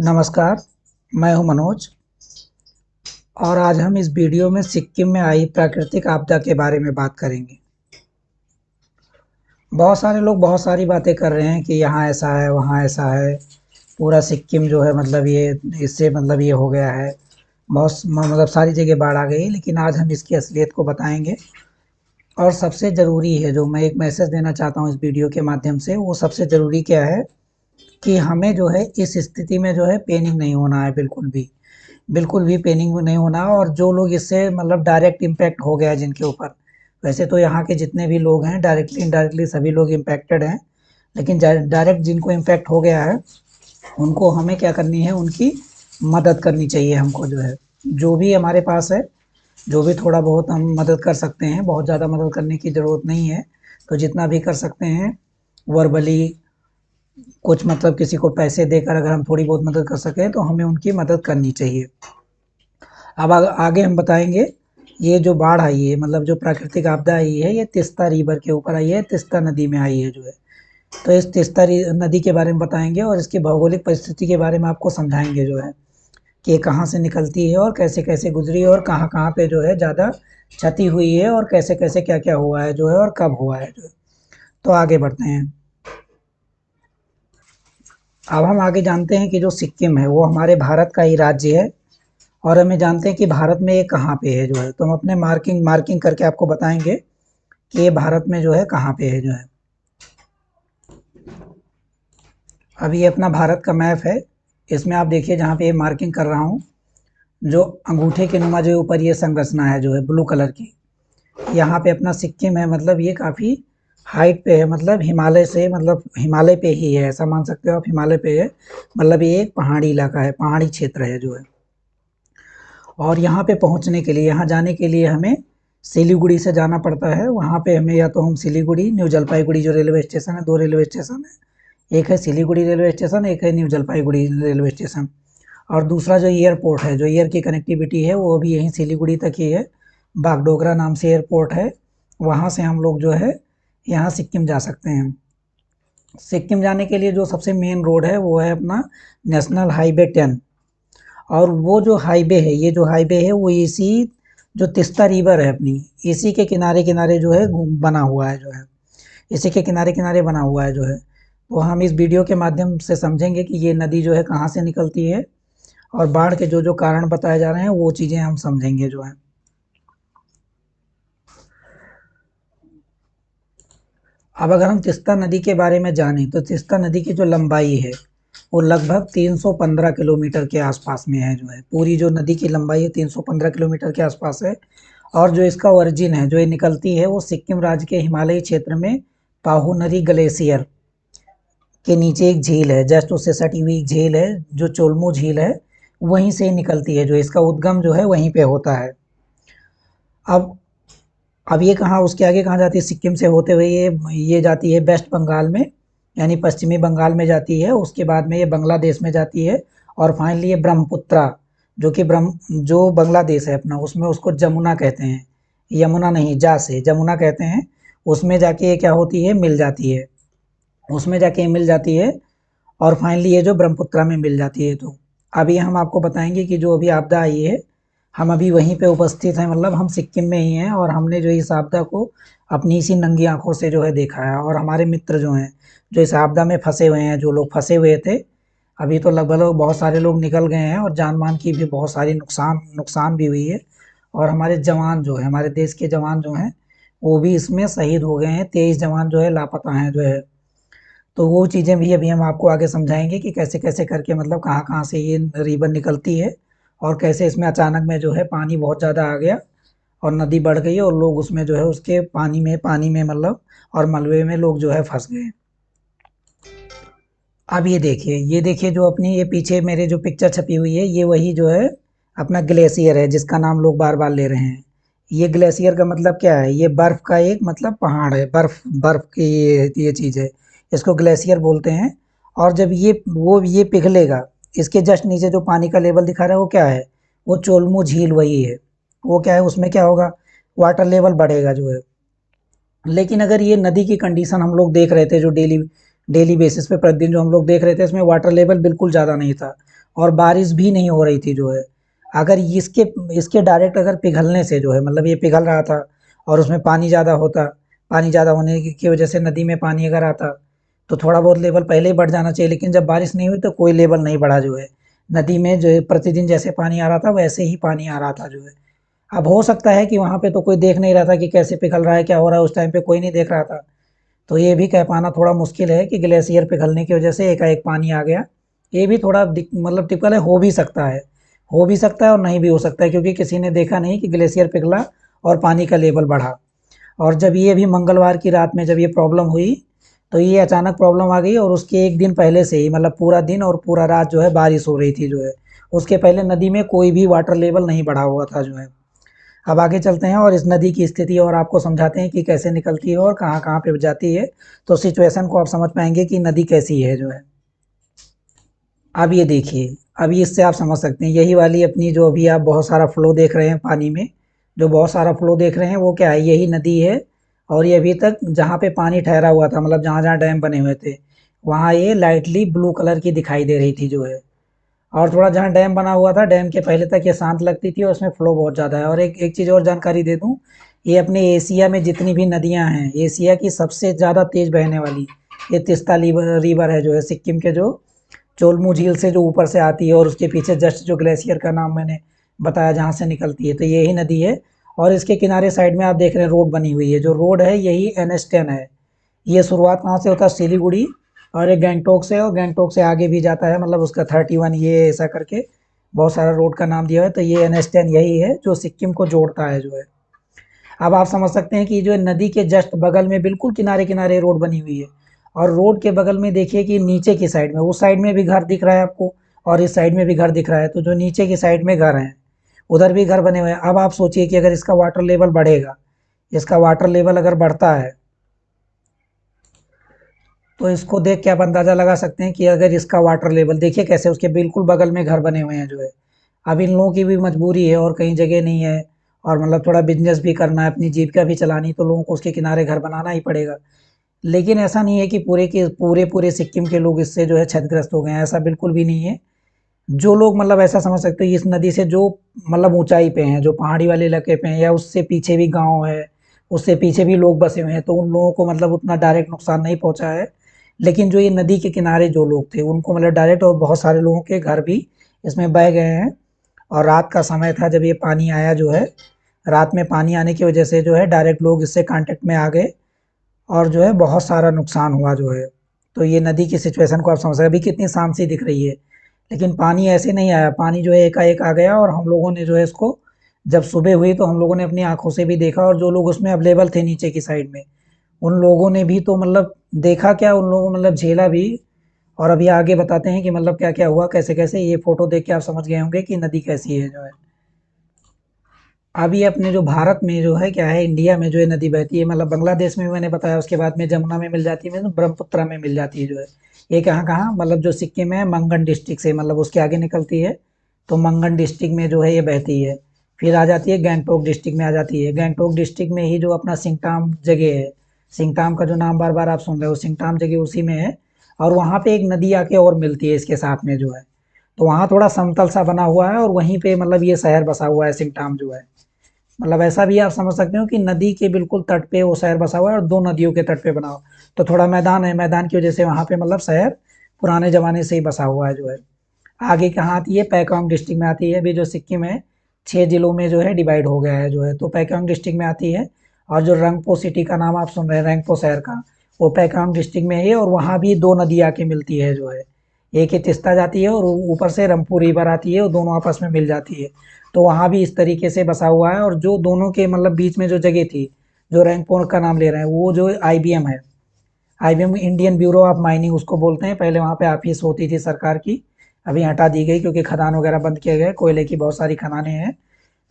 नमस्कार, मैं हूं मनोज और आज हम इस वीडियो में सिक्किम में आई प्राकृतिक आपदा के बारे में बात करेंगे। बहुत सारे लोग बहुत सारी बातें कर रहे हैं कि यहाँ ऐसा है, वहाँ ऐसा है, पूरा सिक्किम जो है मतलब ये इससे मतलब ये हो गया है, बहुत मतलब सारी जगह बाढ़ आ गई। लेकिन आज हम इसकी असलियत को बताएंगे और सबसे ज़रूरी है जो मैं एक मैसेज देना चाहता हूँ इस वीडियो के माध्यम से, वो सबसे ज़रूरी क्या है कि हमें जो है इस स्थिति में जो है पैनिक नहीं होना है, बिल्कुल भी पैनिक नहीं होना। और जो लोग इससे मतलब डायरेक्ट इम्पैक्ट हो गया है जिनके ऊपर, वैसे तो यहाँ के जितने भी लोग हैं डायरेक्टली इनडायरेक्टली सभी लोग इम्पैक्टेड हैं, लेकिन डायरेक्ट जिनको इम्पैक्ट हो गया है उनको हमें क्या करनी है, उनकी मदद करनी चाहिए हमको जो है, जो भी हमारे पास है, जो भी थोड़ा बहुत हम मदद कर सकते हैं। बहुत ज़्यादा मदद करने की ज़रूरत नहीं है, तो जितना भी कर सकते हैं वर्बली कुछ मतलब किसी को पैसे देकर अगर हम थोड़ी बहुत मदद कर सकें तो हमें उनकी मदद करनी चाहिए। अब आगे हम बताएंगे। ये जो बाढ़ आई है मतलब जो प्राकृतिक आपदा आई है, ये तीस्ता रिवर के ऊपर आई है, तीस्ता नदी में आई है जो है। तो इस तीस्ता नदी के बारे में बताएंगे और इसकी भौगोलिक परिस्थिति के बारे में आपको समझाएंगे जो है कि कहाँ से निकलती है और कैसे कैसे गुजरी है और कहाँ कहाँ पे जो है ज़्यादा क्षति हुई है और कैसे कैसे क्या क्या हुआ है जो है और कब हुआ है जो है। तो आगे बढ़ते हैं। अब हम आगे जानते हैं कि जो सिक्किम है वो हमारे भारत का ही राज्य है और हमें जानते हैं कि भारत में ये कहाँ पे है जो है। तो हम अपने मार्किंग मार्किंग करके आपको बताएंगे कि ये भारत में जो है कहाँ पे है जो है। अब ये अपना भारत का मैप है, इसमें आप देखिए जहाँ पे ये मार्किंग कर रहा हूँ, जो अंगूठे के नुमा जो ऊपर ये संरचना है जो है ब्लू कलर की, यहाँ पे अपना सिक्किम है। मतलब ये काफ़ी हाइट पे है, मतलब हिमालय से, मतलब हिमालय पे ही है, ऐसा मान सकते हो आप, हिमालय पे है। मतलब ये एक पहाड़ी इलाका है, पहाड़ी क्षेत्र है जो है। और यहाँ पे पहुँचने के लिए, यहाँ जाने के लिए हमें सिलीगुड़ी से जाना पड़ता है। वहाँ पे हमें या तो हम सिलीगुड़ी, न्यू जलपाईगुड़ी जो रेलवे स्टेशन है, 2 रेलवे स्टेशन है, एक है सिलीगुड़ी रेलवे स्टेशन, एक है न्यू जलपाईगुड़ी रेलवे स्टेशन। और दूसरा जो एयरपोर्ट है, जो एयर की कनेक्टिविटी है, वो भी यहीं सिलीगुड़ी तक ही है। बागडोगरा नाम से एयरपोर्ट है, वहाँ से हम लोग जो है यहाँ सिक्किम जा सकते हैं। सिक्किम जाने के लिए जो सबसे मेन रोड है वो है अपना नेशनल हाईवे 10। और वो जो हाईवे है, ये जो हाईवे है वो इसी जो तीस्ता रिवर है अपनी, इसी के किनारे किनारे जो है बना हुआ है जो है, इसी के किनारे किनारे बना हुआ है जो है। तो हम इस वीडियो के माध्यम से समझेंगे कि ये नदी जो है कहाँ से निकलती है और बाढ़ के जो जो कारण बताए जा रहे हैं वो चीज़ें हम समझेंगे जो है। अब अगर हम तीस्ता नदी के बारे में जानें तो तीस्ता नदी की जो लंबाई है वो लगभग 315 किलोमीटर के आसपास में है जो है। पूरी जो नदी की लंबाई है 315 किलोमीटर के आसपास है। और जो इसका ओरिजिन है, जो ये निकलती है, वो सिक्किम राज्य के हिमालयी क्षेत्र में पाहुनरी ग्लेशियर के नीचे एक झील है, जस्ट उससे सटी हुई एक झील है जो चोलमू झील है, वहीं से निकलती है। जो इसका उद्गम जो है वहीं पे होता है। अब अब ये कहाँ, उसके आगे कहाँ जाती है, सिक्किम से होते हुए ये जाती है वेस्ट बंगाल में, यानी पश्चिमी बंगाल में जाती है। उसके बाद में ये बांग्लादेश में जाती है और फाइनली ये ब्रह्मपुत्रा, जो कि जो बांग्लादेश है अपना, उसमें उसको जमुना कहते हैं, यमुना नहीं, जा से जमुना कहते हैं। उसमें जाके ये क्या होती है, मिल जाती है, उसमें जाके ये मिल जाती है और फाइनली ये जो ब्रह्मपुत्रा में मिल जाती है। तो अभी हम आपको बताएंगे कि जो अभी आपदा आई है, हम अभी वहीं पे उपस्थित हैं, मतलब हम सिक्किम में ही हैं और हमने जो इस आपदा को अपनी इसी नंगी आंखों से जो है देखा है। और हमारे मित्र जो हैं, जो इस आपदा में फंसे हुए हैं, जो लोग फंसे हुए थे, अभी तो लगभग बहुत सारे लोग निकल गए हैं और जान माल की भी बहुत सारी नुकसान नुकसान भी हुई है। और हमारे जवान जो है, हमारे देश के जवान जो हैं, वो भी इसमें शहीद हो गए हैं। 23 जवान जो है लापता हैं जो है। तो वो चीज़ें भी अभी हम आपको आगे समझाएंगे कि कैसे कैसे करके मतलब कहाँ कहाँ से ये रिवर निकलती है और कैसे इसमें अचानक में जो है पानी बहुत ज़्यादा आ गया और नदी बढ़ गई और लोग उसमें जो है उसके पानी में मतलब और मलबे में लोग जो है फंस गए। अब ये देखिए जो अपनी ये पीछे मेरे जो पिक्चर छपी हुई है, ये वही जो है अपना ग्लेशियर है जिसका नाम लोग बार बार ले रहे हैं। ये ग्लेशियर का मतलब क्या है, ये बर्फ का एक मतलब पहाड़ है, बर्फ बर्फ की ये चीज़ है, इसको ग्लेशियर बोलते हैं। और जब ये पिघलेगा, इसके जस्ट नीचे जो पानी का लेवल दिखा रहा है वो क्या है, वो चोलमू झील वही है। वो क्या है, उसमें क्या होगा, वाटर लेवल बढ़ेगा जो है। लेकिन अगर ये नदी की कंडीशन हम लोग देख रहे थे, जो डेली डेली बेसिस पे प्रतिदिन जो हम लोग देख रहे थे, इसमें वाटर लेवल बिल्कुल ज़्यादा नहीं था। और बारिश भी नहीं हो रही थी जो है। अगर इसके इसके डायरेक्ट अगर पिघलने से जो है मतलब ये पिघल रहा था और उसमें पानी ज़्यादा होता, पानी ज़्यादा होने की वजह से नदी में पानी अगर आता तो थोड़ा बहुत लेवल पहले ही बढ़ जाना चाहिए, लेकिन जब बारिश नहीं हुई तो कोई लेवल नहीं बढ़ा जो है। नदी में जो है प्रतिदिन जैसे पानी आ रहा था वैसे ही पानी आ रहा था जो है। अब हो सकता है कि वहाँ पे तो कोई देख नहीं रहा था कि कैसे पिघल रहा है, क्या हो रहा है, उस टाइम पे कोई नहीं देख रहा था। तो ये भी कह पाना थोड़ा मुश्किल है कि ग्लेशियर पिघलने की वजह से एकाएक पानी आ गया। ये भी थोड़ा मतलब टिपिकल है, हो भी सकता है, हो भी सकता है और नहीं भी हो सकता है, क्योंकि किसी ने देखा नहीं कि ग्लेशियर पिघला और पानी का लेवल बढ़ा। और जब ये भी मंगलवार की रात में जब ये प्रॉब्लम हुई तो ये अचानक प्रॉब्लम आ गई और उसके एक दिन पहले से ही मतलब पूरा दिन और पूरा रात जो है बारिश हो रही थी जो है। उसके पहले नदी में कोई भी वाटर लेवल नहीं बढ़ा हुआ था जो है। अब आगे चलते हैं और इस नदी की स्थिति और आपको समझाते हैं कि कैसे निकलती है और कहाँ-कहाँ पे जाती है। तो सिचुएशन को आप समझ पाएँगे कि नदी कैसी है जो है। अब ये देखिए, अभी इससे आप समझ सकते हैं यही वाली अपनी जो अभी आप बहुत सारा फ्लो देख रहे हैं पानी में, जो बहुत सारा फ्लो देख रहे हैं वो क्या है, यही नदी है। और ये अभी तक जहाँ पे पानी ठहरा हुआ था मतलब जहाँ-जहाँ डैम बने हुए थे, वहाँ ये लाइटली ब्लू कलर की दिखाई दे रही थी जो है। और थोड़ा जहाँ डैम बना हुआ था, डैम के पहले तक ये शांत लगती थी और उसमें फ्लो बहुत ज़्यादा है। और एक एक चीज़ और जानकारी दे दूँ, ये अपने एशिया में जितनी भी नदियाँ हैं, एशिया की सबसे ज़्यादा तेज़ बहने वाली ये तिस्ता रिवर है जो है, सिक्किम के जो चोलमू झील से जो ऊपर से आती है और उसके पीछे जस्ट जो ग्लेशियर का नाम मैंने बताया जहाँ से निकलती है, तो यही नदी है। और इसके किनारे साइड में आप देख रहे हैं रोड बनी हुई है, जो रोड है यही NH10 है। ये शुरुआत कहाँ से होता है, सिलीगुड़ी और एक गैंगटोक से, और गैंगटोक से आगे भी जाता है, मतलब उसका 31 ये ऐसा करके बहुत सारा रोड का नाम दिया है। तो ये NH10 यही है जो सिक्किम को जोड़ता है जो है। अब आप समझ सकते हैं कि जो नदी के जस्ट बगल में बिल्कुल किनारे किनारे रोड बनी हुई है, और रोड के बगल में देखिए कि नीचे की साइड में, उस साइड में भी घर दिख रहा है आपको और इस साइड में भी घर दिख रहा है। तो जो नीचे की साइड में घर हैं उधर भी घर बने हुए हैं। अब आप सोचिए कि अगर इसका वाटर लेवल बढ़ेगा, इसका वाटर लेवल अगर बढ़ता है तो इसको देख के आप अंदाज़ा लगा सकते हैं कि अगर इसका वाटर लेवल देखिए कैसे उसके बिल्कुल बगल में घर बने हुए हैं जो है। अब इन लोगों की भी मजबूरी है और कहीं जगह नहीं है, और मतलब थोड़ा बिजनेस भी करना है, अपनी जीविका भी चलानी, तो लोगों को उसके किनारे घर बनाना ही पड़ेगा। लेकिन ऐसा नहीं है कि पूरे के पूरे पूरे सिक्किम के लोग इससे जो है क्षतिग्रस्त हो गए हैं, ऐसा बिल्कुल भी नहीं है। जो लोग मतलब ऐसा समझ सकते हो इस नदी से जो मतलब ऊंचाई पे हैं, जो पहाड़ी वाले इलाके पे हैं, या उससे पीछे भी गांव है, उससे पीछे भी लोग बसे हुए हैं, तो उन लोगों को मतलब उतना डायरेक्ट नुकसान नहीं पहुंचा है। लेकिन जो ये नदी के किनारे जो लोग थे उनको मतलब डायरेक्ट, और बहुत सारे लोगों के घर भी इसमें बह गए हैं। और रात का समय था जब ये पानी आया जो है, रात में पानी आने की वजह से जो है डायरेक्ट लोग इससे कांटेक्ट में आ गए और जो है बहुत सारा नुकसान हुआ जो है। तो ये नदी की सिचुएशन को आप समझ सकते हैं, अभी कितनी शांत सी दिख रही है, लेकिन पानी ऐसे नहीं आया, पानी जो है एकाएक आ गया। और हम लोगों ने जो है इसको जब सुबह हुई तो हम लोगों ने अपनी आंखों से भी देखा, और जो लोग उसमें अवेलेबल थे नीचे की साइड में उन लोगों ने भी तो मतलब देखा क्या, उन लोगों मतलब झेला भी। और अभी आगे बताते हैं कि मतलब क्या क्या हुआ, कैसे कैसे। ये फोटो देख के आप समझ गए होंगे कि नदी कैसी है जो है। अभी अपने जो भारत में जो है क्या है, इंडिया में जो है नदी बहती है, मतलब बांग्लादेश में भी मैंने बताया, उसके बाद में जमुना में मिल जाती है, ब्रह्मपुत्रा में मिल जाती है जो है। ये कहाँ कहाँ मतलब जो सिक्किम है मंगन डिस्ट्रिक्ट से मतलब उसके आगे निकलती है, तो मंगन डिस्ट्रिक्ट में जो है ये बहती है। फिर आ जाती है गैंगटोक डिस्ट्रिक्ट में आ जाती है। गैंगटोक डिस्ट्रिक्ट में ही जो अपना सिंगताम जगह है, सिंगताम का जो नाम बार बार आप सुन रहे हो, सिंगताम जगह उसी में है। और वहाँ पे एक नदी आके और मिलती है इसके साथ में जो है। तो वहाँ थोड़ा समतल सा बना हुआ है और वहीं पे मतलब ये शहर बसा हुआ है सिंगताम जो है। मतलब ऐसा भी आप समझ सकते हो कि नदी के बिल्कुल तट पे वो शहर बसा हुआ है और दो नदियों के तट पे बना हुआ। तो थोड़ा मैदान है, मैदान की वजह से वहाँ पे मतलब शहर पुराने ज़माने से ही बसा हुआ है जो है। आगे कहाँ आती है, पैकांग डिस्ट्रिक्ट में आती है। अभी जो सिक्किम है 6 जिलों में जो है डिवाइड हो गया है जो है, तो पैकांग डिस्ट्रिक्ट में आती है। और जो रंगपो सिटी का नाम आप सुन रहे हैं, रंगपो शहर का, वो पैकांग डिस्ट्रिक्ट में है। और वहाँ भी 2 नदी आके मिलती है जो है। एक ही तिस्ता जाती है और ऊपर से रंगपो रिवर आती है, वो दोनों आपस में मिल जाती है। तो वहाँ भी इस तरीके से बसा हुआ है। और जो दोनों के मतलब बीच में जो जगह थी, जो रैंकपोर का नाम ले रहे हैं, वो जो IBM है, IBM Indian bureau of mining उसको बोलते हैं। पहले वहाँ पे ऑफिस होती थी सरकार की, अभी हटा दी गई क्योंकि खदान वगैरह बंद किए गए, कोयले की बहुत सारी खदानें हैं।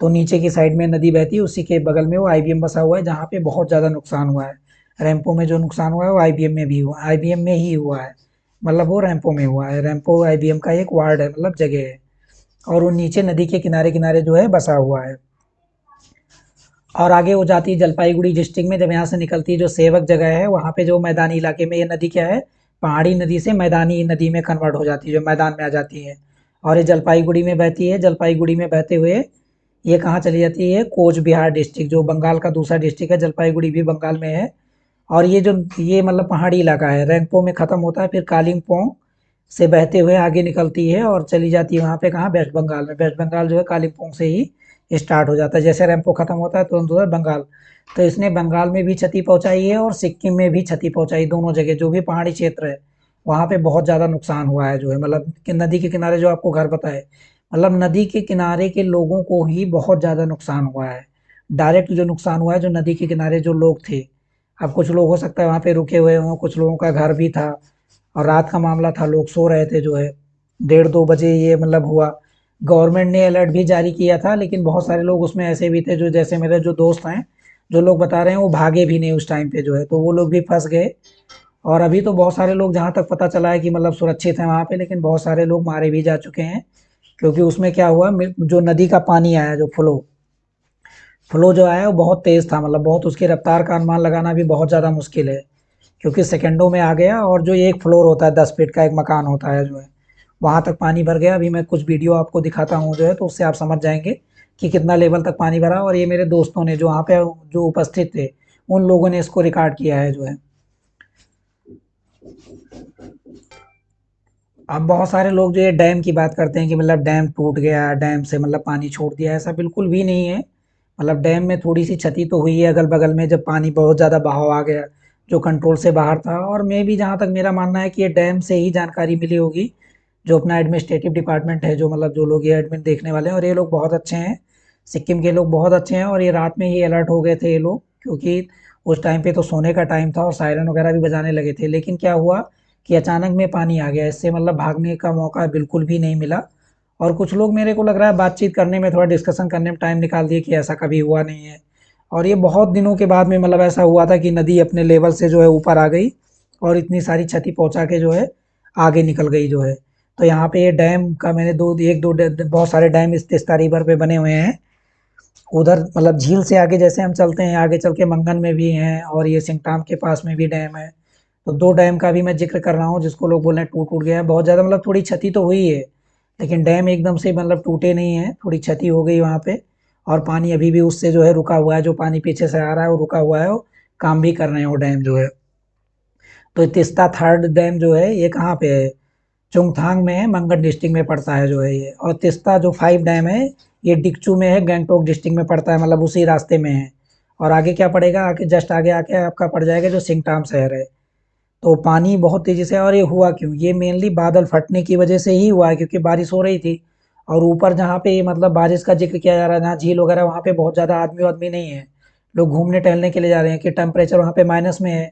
तो नीचे की साइड में नदी बहती है, उसी के बगल में वो IBM बसा हुआ है, जहाँ पे बहुत ज़्यादा नुकसान हुआ है। रैंपो में जो नुकसान हुआ है वो IBM में भी हुआ, IBM में ही हुआ है। मतलब वो रैंपो में हुआ है, रैंपो IBM का एक वार्ड है, मतलब जगह है। और वो नीचे नदी के किनारे किनारे जो है बसा हुआ है। और आगे वो जाती है जलपाईगुड़ी डिस्ट्रिक्ट में, जब यहाँ से निकलती है जो सेवक जगह है, वहाँ पे जो मैदानी इलाके में ये नदी क्या है, पहाड़ी नदी से मैदानी नदी में कन्वर्ट हो जाती है, जो मैदान में आ जाती है। और ये जलपाईगुड़ी में बहती है। जलपाईगुड़ी में बहते हुए ये कहाँ चली जाती है, कोच बिहार डिस्ट्रिक्ट, जो बंगाल का दूसरा डिस्ट्रिक्ट है। जलपाईगुड़ी भी बंगाल में है। और ये जो ये मतलब पहाड़ी इलाका है, रैंगपो में ख़त्म होता है, फिर कालिम्पोंग से बहते हुए आगे निकलती है और चली जाती है वहाँ पे कहाँ, वेस्ट बंगाल में। वेस्ट बंगाल जो है कालिम्पोंग से ही स्टार्ट हो जाता है। जैसे रैंपो ख़त्म होता है तुरंत उधर बंगाल। तो इसने बंगाल में भी क्षति पहुँचाई है और सिक्किम में भी क्षति पहुँचाई। दोनों जगह जो भी पहाड़ी क्षेत्र है वहाँ पे बहुत ज़्यादा नुकसान हुआ है जो है, मतलब कि नदी के किनारे जो आपको घर पता है, मतलब नदी के किनारे के लोगों को ही बहुत ज़्यादा नुकसान हुआ है। डायरेक्ट जो नुकसान हुआ है जो नदी के किनारे जो लोग थे। अब कुछ लोग हो सकता है वहाँ पे रुके हुए हों, कुछ लोगों का घर भी था और रात का मामला था, लोग सो रहे थे जो है। 1:30-2 बजे ये मतलब हुआ। गवर्नमेंट ने अलर्ट भी जारी किया था, लेकिन बहुत सारे लोग उसमें ऐसे भी थे जो, जैसे मेरे जो दोस्त हैं, जो लोग बता रहे हैं वो भागे भी नहीं उस टाइम पे जो है, तो वो लोग भी फंस गए। और अभी तो बहुत सारे लोग, जहाँ तक पता चला है कि मतलब सुरक्षित हैं वहाँ पे, लेकिन बहुत सारे लोग मारे भी जा चुके हैं। क्योंकि उसमें क्या हुआ, जो नदी का पानी आया, जो फ्लो फ्लो जो आया वो बहुत तेज़ था, मतलब बहुत, उसकी रफ्तार का अनुमान लगाना भी बहुत ज़्यादा मुश्किल है। क्योंकि सेकंडों में आ गया। और जो ये एक फ्लोर होता है, 10 फीट का एक मकान होता है जो है, वहाँ तक पानी भर गया। अभी मैं कुछ वीडियो आपको दिखाता हूँ जो है, तो उससे आप समझ जाएंगे कि कितना लेवल तक पानी भरा। और ये मेरे दोस्तों ने जो वहाँ पे जो उपस्थित थे, उन लोगों ने इसको रिकॉर्ड किया है जो है। अब बहुत सारे लोग जो ये डैम की बात करते हैं कि मतलब डैम टूट गया, डैम से मतलब पानी छोड़ दिया, ऐसा बिल्कुल भी नहीं है। मतलब डैम में थोड़ी सी क्षति तो हुई है अगल बगल में, जब पानी बहुत ज़्यादा बहाव आ गया जो कंट्रोल से बाहर था। और मैं भी, जहाँ तक मेरा मानना है कि ये डैम से ही जानकारी मिली होगी। जो अपना एडमिनिस्ट्रेटिव डिपार्टमेंट है, जो मतलब जो लोग ये एडमिन देखने वाले हैं, और ये लोग बहुत अच्छे हैं। सिक्किम के लोग बहुत अच्छे हैं। और ये रात में ही अलर्ट हो गए थे ये लोग, क्योंकि उस टाइम पे तो सोने का टाइम था और सायरन वगैरह भी बजाने लगे थे। लेकिन क्या हुआ कि अचानक में पानी आ गया, इससे मतलब भागने का मौका बिल्कुल भी नहीं मिला। और कुछ लोग, मेरे को लग रहा है, बातचीत करने में, थोड़ा डिस्कशन करने में टाइम निकाल दिए कि ऐसा कभी हुआ नहीं है। और ये बहुत दिनों के बाद में मतलब ऐसा हुआ था कि नदी अपने लेवल से जो है ऊपर आ गई और इतनी सारी क्षति पहुंचा के जो है आगे निकल गई जो है। तो यहाँ पे ये डैम का मैंने दो एक दो बहुत सारे डैम इस तीस्ता रिवर पे बने हुए हैं। उधर मतलब झील से आगे जैसे हम चलते हैं, आगे चल के मंगन में भी हैं और ये सिंगटाम के पास में भी डैम है। तो 2 डैम का भी मैं ज़िक्र कर रहा हूँ, जिसको लोग बोल रहे हैं टूट-टूट गया है। बहुत ज़्यादा मतलब थोड़ी क्षति तो हुई है, लेकिन डैम एकदम से मतलब टूटे नहीं हैं, थोड़ी क्षति हो गई वहाँ पे। और पानी अभी भी उससे जो है रुका हुआ है, जो पानी पीछे से आ रहा है वो रुका हुआ है, वो काम भी कर रहे हैं वो डैम जो है। तो तिस्ता थर्ड डैम जो है ये कहाँ पे है? चुंगथांग में है, मंगन डिस्ट्रिक्ट में पड़ता है जो है ये। और तिस्ता जो 5 डैम है, ये डिक्चू में है, गंगटोक डिस्ट्रिक्ट में पड़ता है, मतलब उसी रास्ते में है। और आगे क्या पड़ेगा, आगे जस्ट आगे आके आपका पड़ जाएगा जो सिंगटाम शहर है। तो पानी बहुत तेज़ी से, और ये हुआ क्यों? ये मेनली बादल फटने की वजह से ही हुआ है, क्योंकि बारिश हो रही थी। और ऊपर जहाँ पे मतलब बारिश का ज़िक्र किया जा रहा है, जहाँ झील वगैरह, वहाँ पे बहुत ज़्यादा आदमी-वादमी नहीं है। लोग घूमने टहलने के लिए जा रहे हैं कि टेम्परेचर वहाँ पे माइनस में है।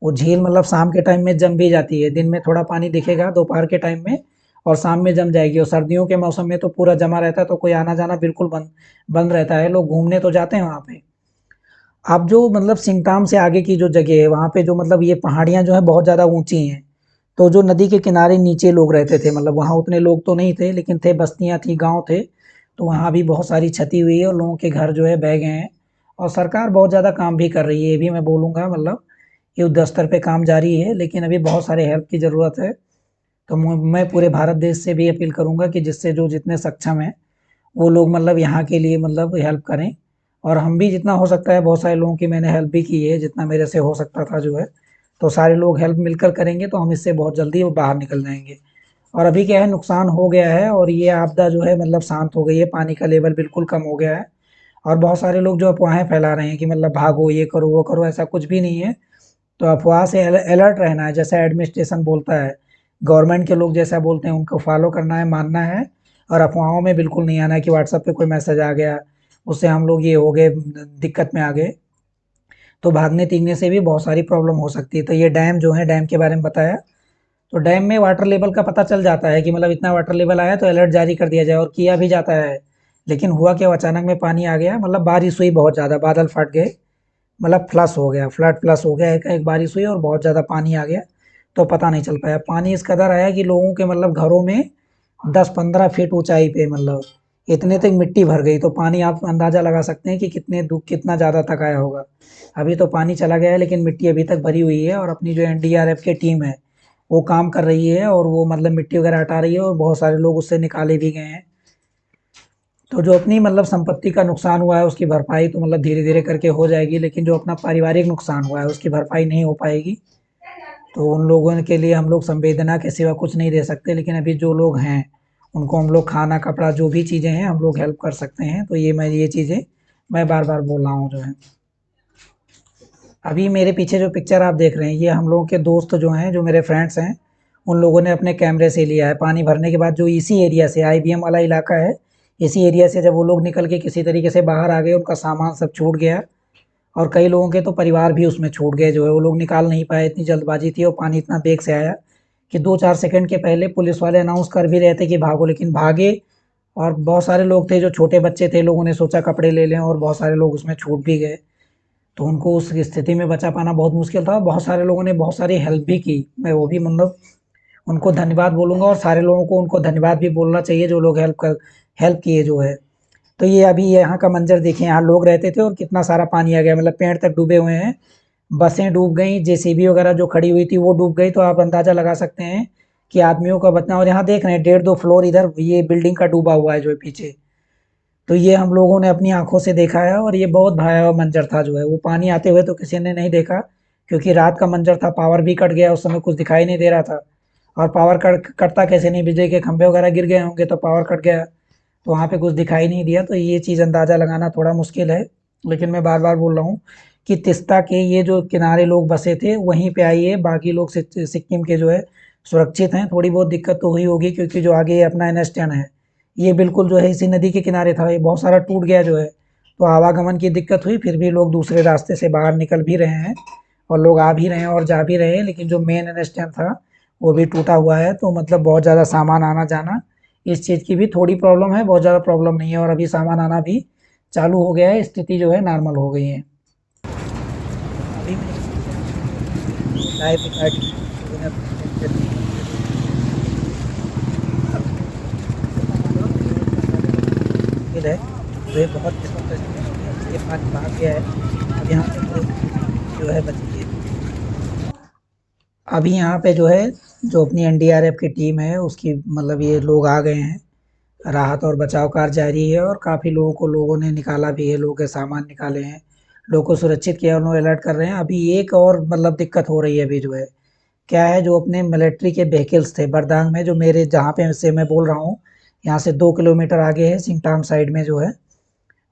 वो झील मतलब शाम के टाइम में जम भी जाती है, दिन में थोड़ा पानी दिखेगा दोपहर के टाइम में, और शाम में जम जाएगी। और सर्दियों के मौसम में तो पूरा जमा रहता है, तो कोई आना-जाना बिल्कुल बंद बंद रहता है, लोग घूमने तो जाते हैं वहाँ पे। अब जो मतलब सिंगटाम से आगे की जो जगह है, वहाँ पे जो मतलब ये पहाड़ियाँ जो हैं बहुत ज़्यादा ऊँची हैं। तो जो नदी के किनारे नीचे लोग रहते थे, मतलब वहाँ उतने लोग तो नहीं थे, लेकिन थे, बस्तियाँ थी, गाँव थे। तो वहाँ भी बहुत सारी क्षति हुई है और लोगों के घर जो है बह गए हैं। और सरकार बहुत ज़्यादा काम भी कर रही है, ये भी मैं बोलूँगा, मतलब युद्ध स्तर पे काम जारी है, लेकिन अभी बहुत सारे हेल्प की ज़रूरत है। तो मैं पूरे भारत देश से भी अपील करूँगा कि जिससे जो जितने सक्षम हैं, वो लोग मतलब यहाँ के लिए मतलब हेल्प करें। और हम भी जितना हो सकता है, बहुत सारे लोगों की मैंने हेल्प भी की है, जितना मेरे से हो सकता था जो है। तो सारे लोग हेल्प मिलकर करेंगे तो हम इससे बहुत जल्दी वो बाहर निकल जाएँगे। और अभी क्या है, नुकसान हो गया है और ये आपदा जो है मतलब शांत हो गई है, पानी का लेवल बिल्कुल कम हो गया है। और बहुत सारे लोग जो अफ़वाहें फैला रहे हैं कि मतलब भागो, ये करो, वो करो, ऐसा कुछ भी नहीं है। तो अफ़वाह से अलर्ट रहना है, जैसा एडमिनिस्ट्रेशन बोलता है, गवर्नमेंट के लोग जैसा बोलते हैं उनको फॉलो करना है, मानना है। और अफ़वाहों में बिल्कुल नहीं आना है कि व्हाट्सएप पे कोई मैसेज आ गया, उससे हम लोग ये हो गए, दिक्कत में आ गए। तो भागने-तीगने से भी बहुत सारी प्रॉब्लम हो सकती है। तो ये डैम जो है, डैम के बारे में बताया। तो डैम में वाटर लेवल का पता चल जाता है कि मतलब इतना वाटर लेवल आया तो अलर्ट जारी कर दिया जाए, और किया भी जाता है। लेकिन हुआ क्या, अचानक में पानी आ गया, मतलब बारिश हुई बहुत ज़्यादा, बादल फट गए, मतलब फ्लश हो गया, फ्लड फ्लश हो गया, एक बारिश हुई और बहुत ज़्यादा पानी आ गया। तो पता नहीं चल पाया, पानी इस कदर आया कि लोगों के मतलब घरों में 10-15 फीट ऊंचाई पे मतलब इतने तक मिट्टी भर गई। तो पानी आप अंदाज़ा लगा सकते हैं कि कितना ज़्यादा तक आया होगा। अभी तो पानी चला गया है, लेकिन मिट्टी अभी तक भरी हुई है। और अपनी जो एनडीआरएफ की टीम है, वो काम कर रही है और वो मतलब मिट्टी वगैरह हटा रही है और बहुत सारे लोग उससे निकाले भी गए हैं। तो जो अपनी मतलब संपत्ति का नुकसान हुआ है उसकी भरपाई तो मतलब धीरे-धीरे करके हो जाएगी, लेकिन जो अपना पारिवारिक नुकसान हुआ है उसकी भरपाई नहीं हो पाएगी। तो उन लोगों के लिए हम लोग संवेदना के सिवा कुछ नहीं दे सकते, लेकिन अभी जो लोग हैं उनको हम लोग खाना, कपड़ा जो भी चीज़ें हैं हम लोग हेल्प कर सकते हैं। तो ये चीज़ें मैं बार-बार बोल रहा हूँ जो है। अभी मेरे पीछे जो पिक्चर आप देख रहे हैं ये हम लोगों के दोस्त जो हैं, जो मेरे फ्रेंड्स हैं, उन लोगों ने अपने कैमरे से लिया है। पानी भरने के बाद जो इसी एरिया से आईबीएम वाला इलाका है, इसी एरिया से जब वो लोग निकल के किसी तरीके से बाहर आ गए, उनका सामान सब छूट गया और कई लोगों के तो परिवार भी उसमें छूट गए जो है, वो लोग निकाल नहीं पाए, इतनी जल्दबाजी थी और पानी इतना बेग से आया कि 2-4 सेकंड के पहले पुलिस वाले अनाउंस कर भी रहे थे कि भागो, लेकिन भागे। और बहुत सारे लोग थे जो छोटे बच्चे थे, लोगों ने सोचा कपड़े ले लें और बहुत सारे लोग उसमें छूट भी गए। तो उनको उस स्थिति में बचा पाना बहुत मुश्किल था। बहुत सारे लोगों ने बहुत सारी हेल्प भी की। मैं वो भी मतलब उनको धन्यवाद बोलूँगा और सारे लोगों को उनको धन्यवाद भी बोलना चाहिए जो लोग हेल्प किए जो है। तो ये अभी यहाँ का मंजर देखिए, यहाँ लोग रहते थे और कितना सारा पानी आ गया, मतलब पेड़ तक डूबे हुए हैं। बसें डूब गई, जेसीबी वगैरह जो खड़ी हुई थी वो डूब गई। तो आप अंदाज़ा लगा सकते हैं कि आदमियों का बचना। और यहाँ देख रहे हैं 1.5-2 फ्लोर इधर ये बिल्डिंग का डूबा हुआ है जो है पीछे। तो ये हम लोगों ने अपनी आँखों से देखा है और ये बहुत भयावह मंज़र था जो है। वो पानी आते हुए तो किसी ने नहीं देखा क्योंकि रात का मंज़र था, पावर भी कट गया, उस समय कुछ दिखाई नहीं दे रहा था। और पावर कटता कैसे नहीं, बिजली के खंभे वगैरह गिर गए होंगे तो पावर कट गया, तो वहाँ पे कुछ दिखाई नहीं दिया। तो ये चीज़ अंदाज़ा लगाना थोड़ा मुश्किल है। लेकिन मैं बार-बार बोल रहा हूँ कि तीस्ता के ये जो किनारे लोग बसे थे वहीं पे आइए, बाकी लोग सिक्किम के जो है सुरक्षित हैं। थोड़ी बहुत दिक्कत तो हुई होगी क्योंकि जो आगे ये अपना एनएच 10 है, ये बिल्कुल जो है इसी नदी के किनारे था, ये बहुत सारा टूट गया जो है। तो आवागमन की दिक्कत हुई, फिर भी लोग दूसरे रास्ते से बाहर निकल भी रहे हैं और लोग आ भी रहे हैं और जा भी रहे हैं। लेकिन जो मेन एनएच 10 था वो भी टूटा हुआ है, तो मतलब बहुत ज़्यादा सामान आना-जाना, इस चीज़ की भी थोड़ी प्रॉब्लम है, बहुत ज़्यादा प्रॉब्लम नहीं है और अभी सामान आना भी चालू हो गया है, स्थिति जो है नॉर्मल हो गई है। अभी चाय पे चाय मुश्किल है, वे बहुत किस्मत से ये पानी भाग गया है। अब यहाँ पे जो है बच गई है। अभी यहाँ पे जो है जो अपनी एनडीआरएफ की टीम है उसकी मतलब ये लोग आ गए हैं। राहत और बचाव कार्य जारी है और काफ़ी लोगों ने निकाला भी है, लोगों के सामान निकाले हैं, लोगों को सुरक्षित किया, उन्हें अलर्ट कर रहे हैं। अभी एक और मतलब दिक्कत हो रही है अभी जो है, क्या है, जो अपने मिलिट्री के व्हीकल्स थे बरदांग में, जो मेरे जहाँ पे से मैं बोल रहा हूँ, यहाँ से 2 किलोमीटर आगे है सिंगटाम साइड में जो है,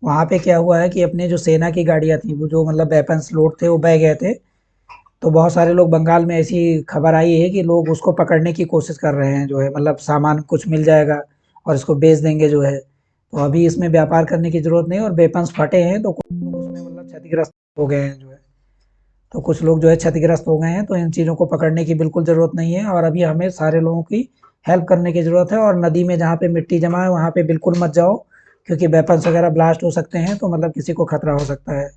वहाँ पे क्या हुआ है कि अपने जो सेना की गाड़ियाँ थी, वो जो मतलब वेपन्स लोड थे वो बह गए थे। तो बहुत सारे लोग, बंगाल में ऐसी खबर आई है कि लोग उसको पकड़ने की कोशिश कर रहे हैं जो है, मतलब सामान कुछ मिल जाएगा और इसको बेच देंगे जो है। तो अभी इसमें व्यापार करने की ज़रूरत नहीं और वेपन्स फटे हैं तो कुछ लोग उसमें मतलब क्षतिग्रस्त हो गए हैं जो है। तो कुछ लोग जो है क्षतिग्रस्त हो गए हैं, तो इन चीज़ों को पकड़ने की बिल्कुल ज़रूरत नहीं है और अभी हमें सारे लोगों की हेल्प करने की ज़रूरत है। और नदी में जहाँ पे मिट्टी जमा है वहाँ पे बिल्कुल मत जाओ क्योंकि वेपन्स वगैरह ब्लास्ट हो सकते हैं, तो मतलब किसी को खतरा हो सकता है।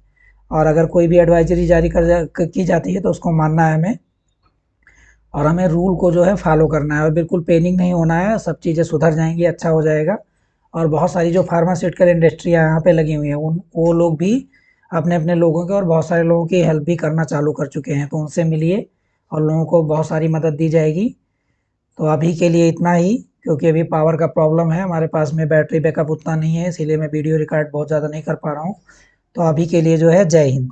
और अगर कोई भी एडवाइजरी जारी की जाती है तो उसको मानना है हमें और हमें रूल को जो है फॉलो करना है और बिल्कुल पैनिक नहीं होना है। सब चीज़ें सुधर जाएंगी, अच्छा हो जाएगा। और बहुत सारी जो फार्मास्यूटिकल इंडस्ट्रियाँ यहाँ पे लगी हुई हैं उन वो लोग भी अपने अपने लोगों के और बहुत सारे लोगों की हेल्प भी करना चालू कर चुके हैं, तो उनसे मिलिए और लोगों को बहुत सारी मदद दी जाएगी। तो अभी के लिए इतना ही, क्योंकि अभी पावर का प्रॉब्लम है, हमारे पास में बैटरी बैकअप उतना नहीं है, इसीलिए मैं वीडियो रिकॉर्ड बहुत ज़्यादा नहीं कर पा रहा हूँ। तो अभी के लिए जो है जय हिंद।